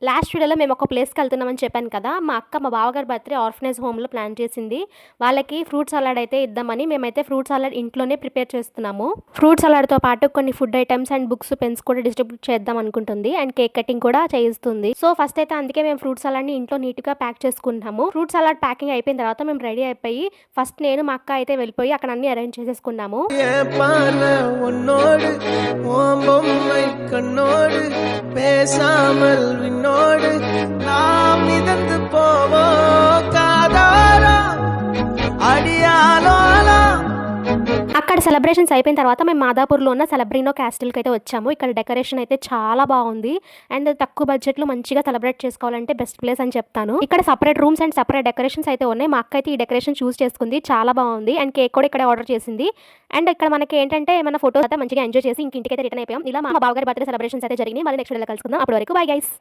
Last వీడియోలో మేము ఒక ప్లేస్‌కి వెళ్తున్నామని చెప్పాను కదా! మా అక్క మా బావగారి బర్త్‌డే ఆర్ఫనేజ్ హోమ్‌లో ప్లాన్ చేసింది. వాళ్ళకి ఫ్రూట్ సలాడ్ అయితే ఇద్దామని మేమైతే ఫ్రూట్ సలాడ్ ఇంట్లోనే ప్రిపేర్ చేస్తున్నాము. ఫ్రూట్ సలాడ్‌తో పాటు కొన్ని food items and books, pens కూడా డిస్ట్రిబ్యూట్ చేద్దాం అనుకుంటుంది. అండ్ కేక్ కటింగ్ కూడా చేయిస్తుంది. సో ఫస్ట్ అయితే అందుకే మేము ఫ్రూట్ సలాడ్‌ని ఇంట్లో నీట్‌గా ప్యాక్ చేసుకుంటున్నాము. ఫ్రూట్ సలాడ్ ప్యాకింగ్ అయిపోయిన తర్వాత మేము రెడీ అయిపోయి ఫస్ట్ నేను మా అక్క అయితే వెళ్ళిపోయి అక్కడ అన్నీ అరేంజ్ చేసేసుకున్నాము. கண்ணோடு பேசாமல் விண்ணோடு நாம் மிதந்து போவோம் காதாரா அடியாலோலா. అక్కడ సెలబ్రేషన్స్ అయిపోయిన తర్వాత మేము మాదాపూర్లో ఉన్న సెలబ్రినో క్యాస్టిల్కి అయితే వచ్చాము. ఇక్కడ డెకరేషన్ అయితే చాలా బాగుంది అండ్ తక్కువ బడ్జెట్లో మంచిగా సెలబ్రేట్ చేసుకోవాలంటే బెస్ట్ ప్లేస్ అని చెప్తాను. ఇక్కడ separate rooms and separate decorations అయితే ఉన్నాయి. మా అక్క అయితే ఈ డెకరేషన్ చూస్ చేసుకుంది, చాలా బాగుంది అండ్ కేక్ కూడా ఇక్కడ ఆర్డర్ చేసింది. అండ్ ఇక్కడ మనకి ఏంటంటే ఏమైనా ఫోటోస్ అయితే మంచిగా ఎంజాయ్ చేసి ఇంటికి అయితే రిటర్న్ అయిపోయాం. ఇలా మా బావగారి బర్త్డే సెలబ్రేషన్స్ అయితే జరిగినాయి. మళ్ళీ నెక్స్ట్ వీడియోలో కలుసుకుందాం. అప్పటి వరకు బై గైస్.